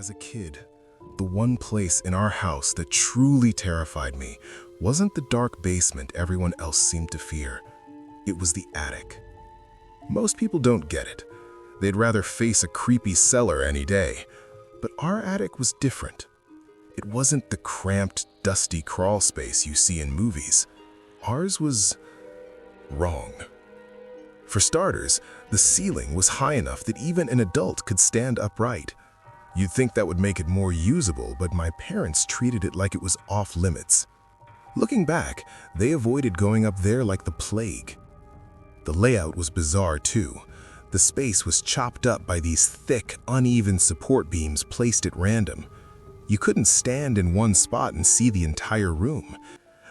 As a kid, the one place in our house that truly terrified me wasn't the dark basement everyone else seemed to fear. It was the attic. Most people don't get it. They'd rather face a creepy cellar any day. But our attic was different. It wasn't the cramped, dusty crawl space you see in movies. Ours was wrong. For starters, the ceiling was high enough that even an adult could stand upright. You'd think that would make it more usable, but my parents treated it like it was off limits. Looking back, they avoided going up there like the plague. The layout was bizarre too. The space was chopped up by these thick, uneven support beams placed at random. You couldn't stand in one spot and see the entire room.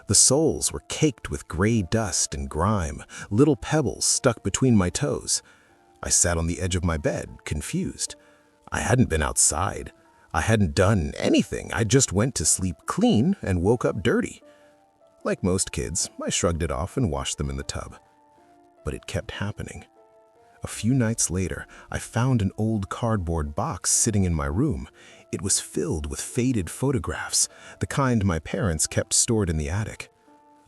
The soles were caked with gray dust and grime, little pebbles stuck between my toes. I sat on the edge of my bed, confused. I hadn't been outside. I hadn't done anything. I just went to sleep clean and woke up dirty. Like most kids, I shrugged it off and washed them in the tub. But it kept happening. A few nights later, I found an old cardboard box sitting in my room. It was filled with faded photographs, the kind my parents kept stored in the attic.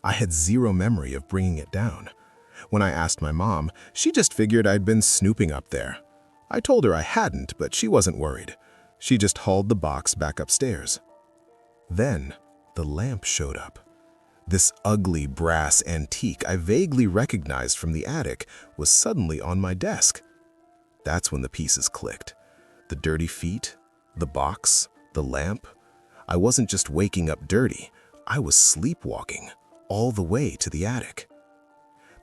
I had zero memory of bringing it down. When I asked my mom, she just figured I'd been snooping up there. I told her I hadn't, but she wasn't worried. She just hauled the box back upstairs. Then, the lamp showed up. This ugly brass antique I vaguely recognized from the attic was suddenly on my desk. That's when the pieces clicked. The dirty feet, the box, the lamp. I wasn't just waking up dirty, I was sleepwalking all the way to the attic.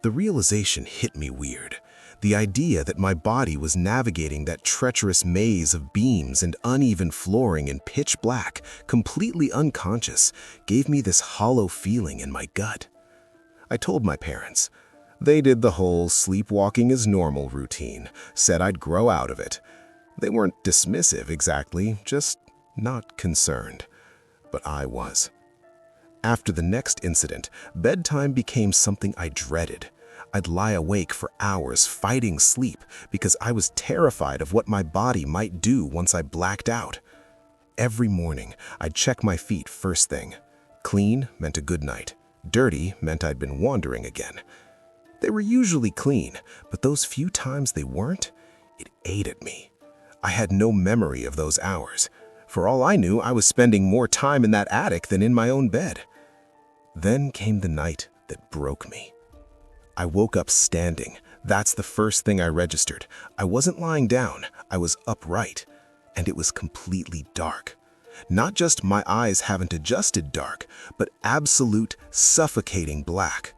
The realization hit me weird. The idea that my body was navigating that treacherous maze of beams and uneven flooring in pitch black, completely unconscious, gave me this hollow feeling in my gut. I told my parents. They did the whole sleepwalking is normal routine, said I'd grow out of it. They weren't dismissive exactly, just not concerned. But I was. After the next incident, bedtime became something I dreaded. I'd lie awake for hours fighting sleep because I was terrified of what my body might do once I blacked out. Every morning, I'd check my feet first thing. Clean meant a good night. Dirty meant I'd been wandering again. They were usually clean, but those few times they weren't, it ate at me. I had no memory of those hours. For all I knew, I was spending more time in that attic than in my own bed. Then came the night that broke me. I woke up standing. That's the first thing I registered. I wasn't lying down, I was upright. And it was completely dark. Not just my eyes haven't adjusted dark, but absolute, suffocating black.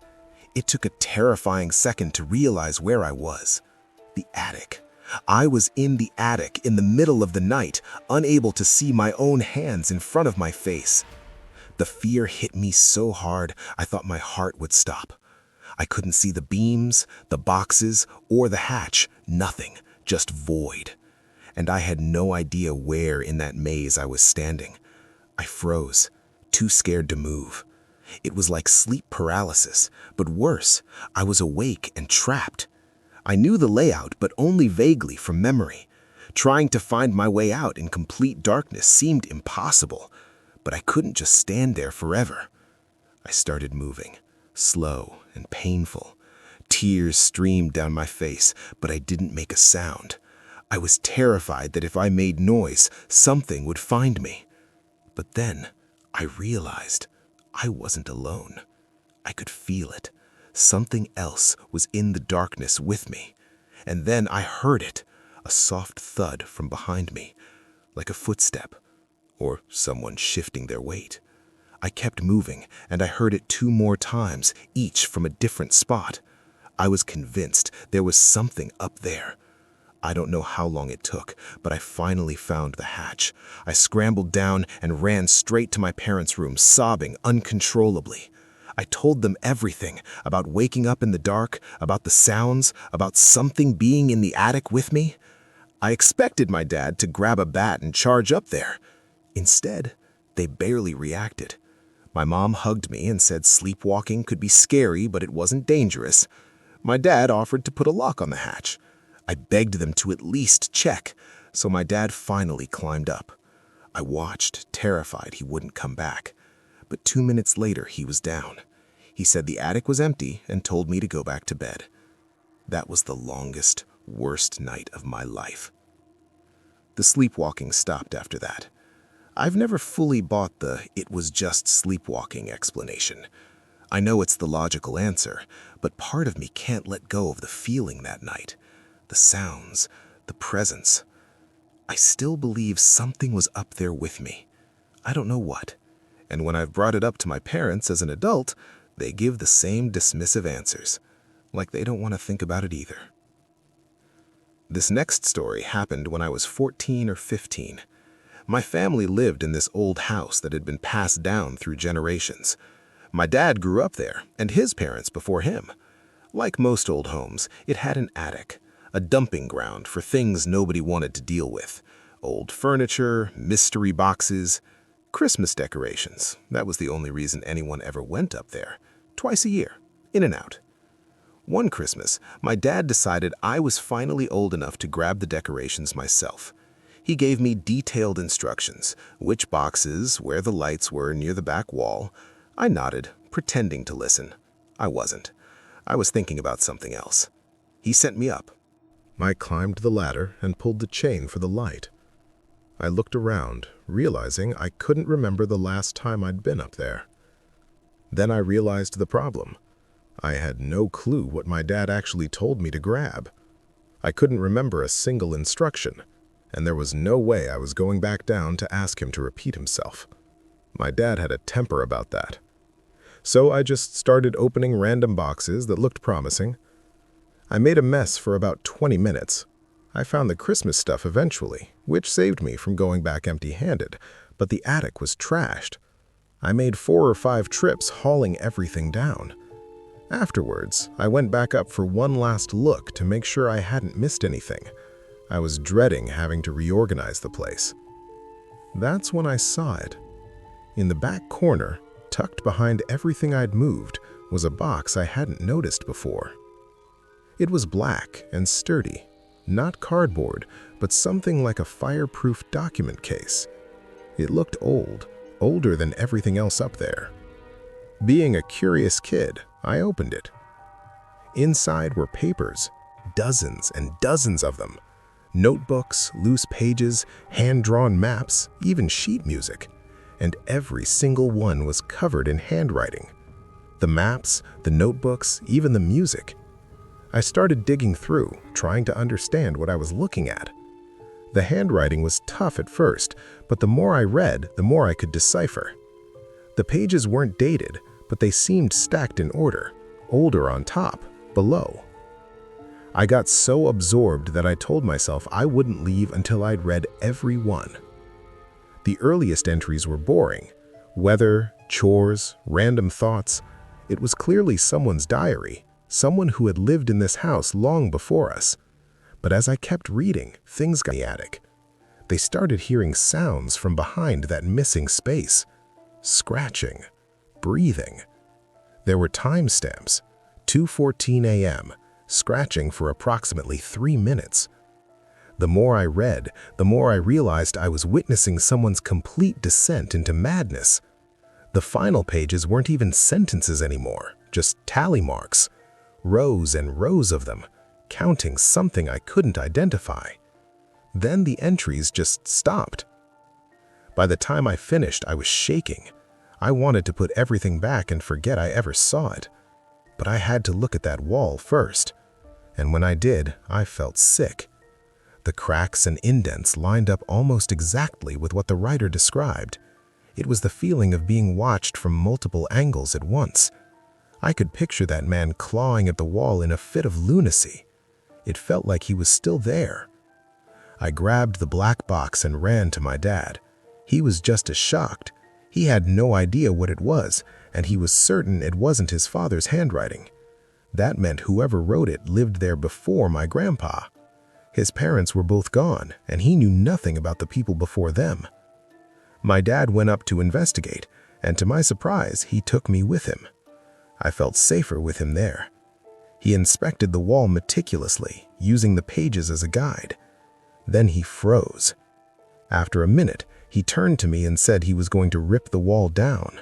It took a terrifying second to realize where I was. The attic. I was in the attic in the middle of the night, unable to see my own hands in front of my face. The fear hit me so hard, I thought my heart would stop. I couldn't see the beams, the boxes, or the hatch, nothing, just void. And I had no idea where in that maze I was standing. I froze, too scared to move. It was like sleep paralysis, but worse, I was awake and trapped. I knew the layout, but only vaguely from memory. Trying to find my way out in complete darkness seemed impossible, but I couldn't just stand there forever. I started moving, slow and painful. Tears streamed down my face, but I didn't make a sound. I was terrified that if I made noise, something would find me. But then I realized I wasn't alone. I could feel it. Something else was in the darkness with me. And then I heard it, a soft thud from behind me, like a footstep, or someone shifting their weight. I kept moving, and I heard it 2 more times, each from a different spot. I was convinced there was something up there. I don't know how long it took, but I finally found the hatch. I scrambled down and ran straight to my parents' room, sobbing uncontrollably. I told them everything, about waking up in the dark, about the sounds, about something being in the attic with me. I expected my dad to grab a bat and charge up there. Instead, they barely reacted. My mom hugged me and said sleepwalking could be scary, but it wasn't dangerous. My dad offered to put a lock on the hatch. I begged them to at least check, so my dad finally climbed up. I watched, terrified he wouldn't come back. But 2 minutes later, he was down. He said the attic was empty and told me to go back to bed. That was the longest, worst night of my life. The sleepwalking stopped after that. I've never fully bought the "it was just sleepwalking" explanation. I know it's the logical answer, but part of me can't let go of the feeling that night. The sounds, the presence. I still believe something was up there with me. I don't know what. And when I've brought it up to my parents as an adult, they give the same dismissive answers, like they don't want to think about it either. This next story happened when I was 14 or 15. My family lived in this old house that had been passed down through generations. My dad grew up there, and his parents before him. Like most old homes, it had an attic, a dumping ground for things nobody wanted to deal with. Old furniture, mystery boxes, Christmas decorations. That was the only reason anyone ever went up there. Twice a year, in and out. One Christmas, my dad decided I was finally old enough to grab the decorations myself. He gave me detailed instructions, which boxes, where the lights were near the back wall. I nodded, pretending to listen. I wasn't. I was thinking about something else. He sent me up. I climbed the ladder and pulled the chain for the light. I looked around, realizing I couldn't remember the last time I'd been up there. Then I realized the problem. I had no clue what my dad actually told me to grab. I couldn't remember a single instruction, and there was no way I was going back down to ask him to repeat himself. My dad had a temper about that. So I just started opening random boxes that looked promising. I made a mess for about 20 minutes. I found the Christmas stuff eventually, which saved me from going back empty-handed, but the attic was trashed. I made 4 or 5 trips hauling everything down. Afterwards, I went back up for one last look to make sure I hadn't missed anything. I was dreading having to reorganize the place. That's when I saw it. In the back corner, tucked behind everything I'd moved, was a box I hadn't noticed before. It was black and sturdy, not cardboard, but something like a fireproof document case. It looked old, older than everything else up there. Being a curious kid, I opened it. Inside were papers, dozens and dozens of them. Notebooks, loose pages, hand-drawn maps, even sheet music. And every single one was covered in handwriting. The maps, the notebooks, even the music. I started digging through, trying to understand what I was looking at. The handwriting was tough at first, but the more I read, the more I could decipher. The pages weren't dated, but they seemed stacked in order, older on top, below. I got so absorbed that I told myself I wouldn't leave until I'd read every one. The earliest entries were boring. Weather, chores, random thoughts. It was clearly someone's diary, someone who had lived in this house long before us. But as I kept reading, things got in the attic. They started hearing sounds from behind that missing space. Scratching, breathing. There were timestamps, 2:14 a.m., scratching for approximately 3 minutes. The more I read, the more I realized I was witnessing someone's complete descent into madness. The final pages weren't even sentences anymore, just tally marks. Rows and rows of them, counting something I couldn't identify. Then the entries just stopped. By the time I finished, I was shaking. I wanted to put everything back and forget I ever saw it. But I had to look at that wall first. And when I did, I felt sick. The cracks and indents lined up almost exactly with what the writer described. It was the feeling of being watched from multiple angles at once. I could picture that man clawing at the wall in a fit of lunacy. It felt like he was still there. I grabbed the black box and ran to my dad. He was just as shocked. He had no idea what it was, and he was certain it wasn't his father's handwriting. That meant whoever wrote it lived there before my grandpa. His parents were both gone, and he knew nothing about the people before them. My dad went up to investigate, and to my surprise, he took me with him. I felt safer with him there. He inspected the wall meticulously, using the pages as a guide. Then he froze. After a minute, He turned to me and said he was going to rip the wall down.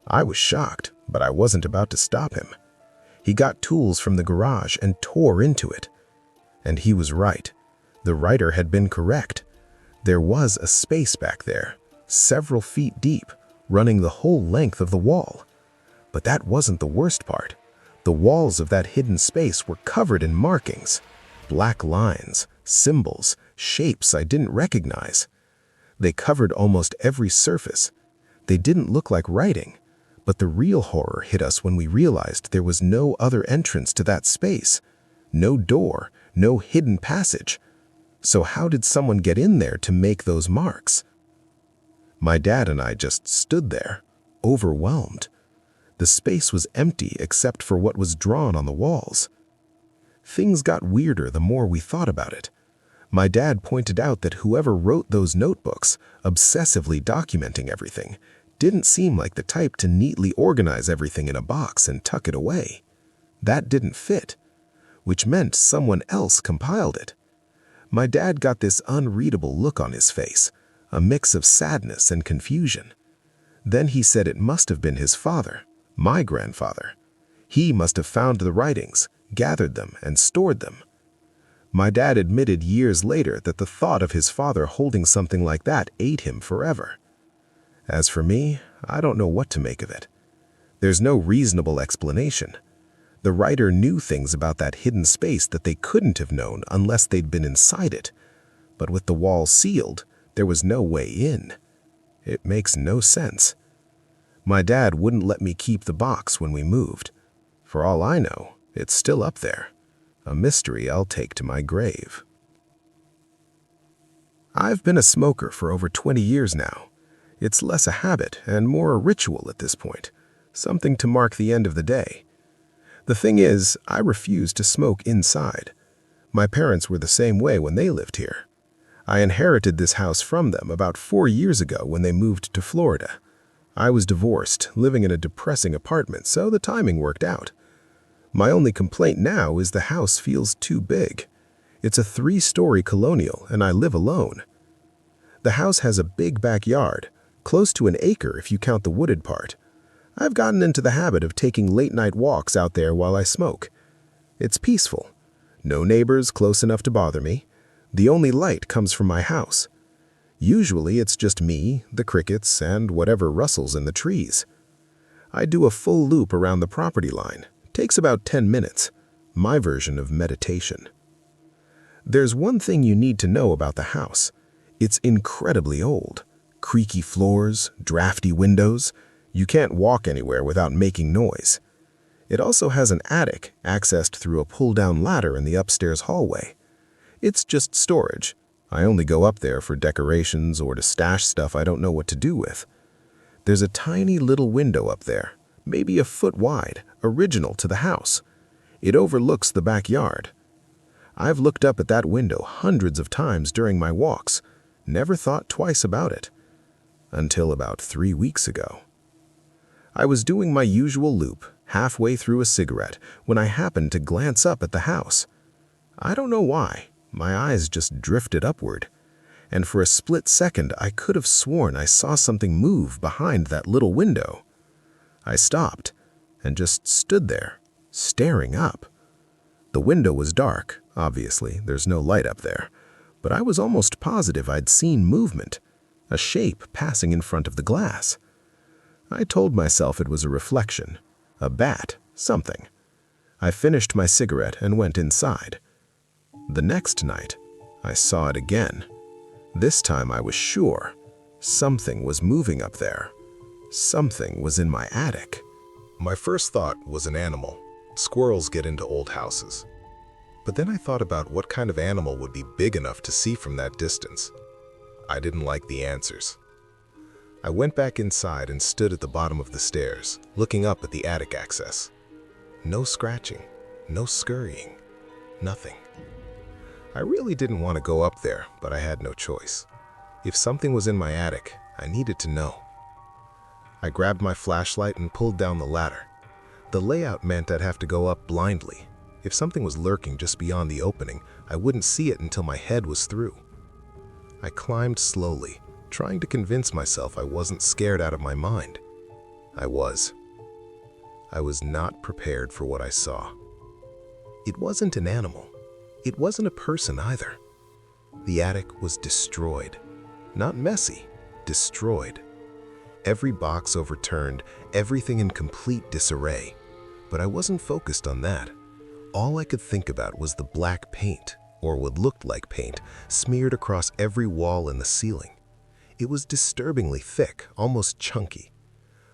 I was shocked, but I wasn't about to stop him. He got tools from the garage and tore into it. And he was right. The writer had been correct. There was a space back there, several feet deep, running the whole length of the wall. But that wasn't the worst part. The walls of that hidden space were covered in markings, black lines, symbols, shapes I didn't recognize. They covered almost every surface. They didn't look like writing, but the real horror hit us when we realized there was no other entrance to that space, no door, no hidden passage. So how did someone get in there to make those marks? My dad and I just stood there, overwhelmed. The space was empty except for what was drawn on the walls. Things got weirder the more we thought about it. My dad pointed out that whoever wrote those notebooks, obsessively documenting everything, didn't seem like the type to neatly organize everything in a box and tuck it away. That didn't fit, which meant someone else compiled it. My dad got this unreadable look on his face, a mix of sadness and confusion. Then he said it must have been his father, my grandfather. He must have found the writings, gathered them, and stored them. My dad admitted years later that the thought of his father holding something like that ate him forever. As for me, I don't know what to make of it. There's no reasonable explanation. The writer knew things about that hidden space that they couldn't have known unless they'd been inside it. But with the wall sealed, there was no way in. It makes no sense. My dad wouldn't let me keep the box when we moved. For all I know, it's still up there. A mystery I'll take to my grave. I've been a smoker for over 20 years now. It's less a habit and more a ritual at this point, something to mark the end of the day. The thing is, I refuse to smoke inside. My parents were the same way when they lived here. I inherited this house from them about 4 years ago when they moved to Florida. I was divorced, living in a depressing apartment, so the timing worked out. My only complaint now is the house feels too big. It's a 3-story colonial, and I live alone. The house has a big backyard, close to an acre if you count the wooded part. I've gotten into the habit of taking late-night walks out there while I smoke. It's peaceful. No neighbors close enough to bother me. The only light comes from my house. Usually it's just me, the crickets, and whatever rustles in the trees. I do a full loop around the property line. Takes about 10 minutes. My version of meditation. There's one thing you need to know about the house. It's incredibly old. Creaky floors, drafty windows. You can't walk anywhere without making noise. It also has an attic accessed through a pull-down ladder in the upstairs hallway. It's just storage. I only go up there for decorations or to stash stuff I don't know what to do with. There's a tiny little window up there, maybe a foot wide, original to the house. It overlooks the backyard. I've looked up at that window hundreds of times during my walks, never thought twice about it. Until about 3 weeks ago. I was doing my usual loop, halfway through a cigarette, when I happened to glance up at the house. I don't know why, my eyes just drifted upward, and for a split second I could have sworn I saw something move behind that little window. I stopped and just stood there, staring up. The window was dark, obviously, there's no light up there, but I was almost positive I'd seen movement, a shape passing in front of the glass. I told myself it was a reflection, a bat, something. I finished my cigarette and went inside. The next night, I saw it again. This time I was sure something was moving up there. Something was in my attic. My first thought was an animal. Squirrels get into old houses. But then I thought about what kind of animal would be big enough to see from that distance. I didn't like the answers. I went back inside and stood at the bottom of the stairs, looking up at the attic access. No scratching, no scurrying, nothing. I really didn't want to go up there, but I had no choice. If something was in my attic, I needed to know. I grabbed my flashlight and pulled down the ladder. The layout meant I'd have to go up blindly. If something was lurking just beyond the opening, I wouldn't see it until my head was through. I climbed slowly, trying to convince myself I wasn't scared out of my mind. I was. I was not prepared for what I saw. It wasn't an animal. It wasn't a person either. The attic was destroyed. Not messy, destroyed. Every box overturned, everything in complete disarray. But I wasn't focused on that. All I could think about was the black paint, or what looked like paint, smeared across every wall and the ceiling. It was disturbingly thick, almost chunky.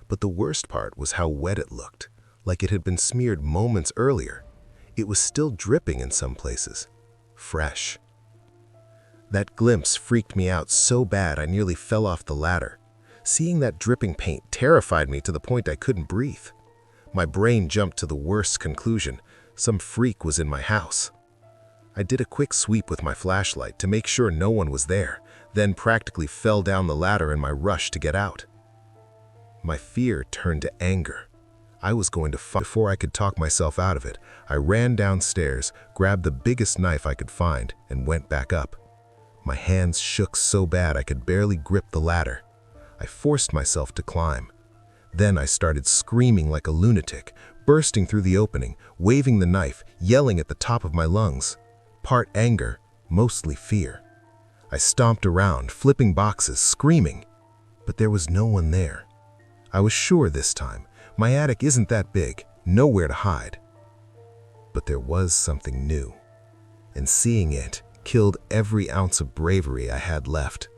But the worst part was how wet it looked, like it had been smeared moments earlier. It was still dripping in some places. Fresh. That glimpse freaked me out so bad I nearly fell off the ladder. Seeing that dripping paint terrified me to the point I couldn't breathe. My brain jumped to the worst conclusion. Some freak was in my house. I did a quick sweep with my flashlight to make sure no one was there, then practically fell down the ladder in my rush to get out. My fear turned to anger. I was going to fight. Before I could talk myself out of it, I ran downstairs, grabbed the biggest knife I could find, and went back up. My hands shook so bad I could barely grip the ladder. I forced myself to climb. Then I started screaming like a lunatic, bursting through the opening, waving the knife, yelling at the top of my lungs. Part anger, mostly fear. I stomped around, flipping boxes, screaming. But there was no one there. I was sure this time. My attic isn't that big, nowhere to hide. But there was something new. And seeing it killed every ounce of bravery I had left.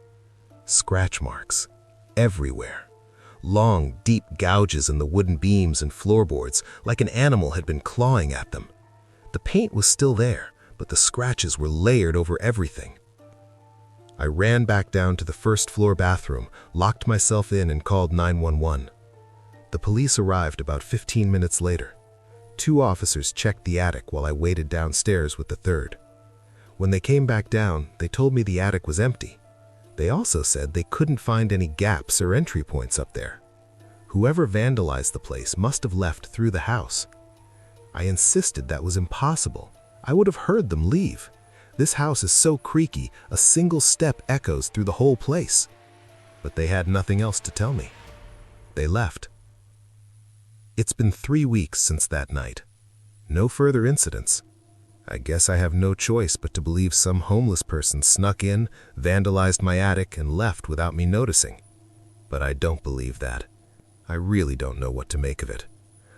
Scratch marks. Everywhere. Long, deep gouges in the wooden beams and floorboards, like an animal had been clawing at them. The paint was still there, but the scratches were layered over everything. I ran back down to the first-floor bathroom, locked myself in, and called 911. The police arrived about 15 minutes later. 2 officers checked the attic while I waited downstairs with the third. When they came back down, they told me the attic was empty. They also said they couldn't find any gaps or entry points up there. Whoever vandalized the place must have left through the house. I insisted that was impossible. I would have heard them leave. This house is so creaky, a single step echoes through the whole place. But they had nothing else to tell me. They left. It's been 3 weeks since that night. No further incidents. I guess I have no choice but to believe some homeless person snuck in, vandalized my attic, and left without me noticing. But I don't believe that. I really don't know what to make of it.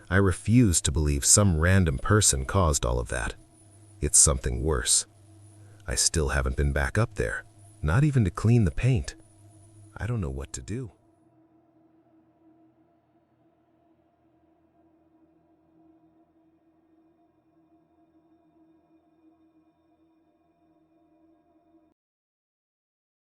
I refuse to believe some random person caused all of that. It's something worse. I still haven't been back up there, not even to clean the paint. I don't know what to do.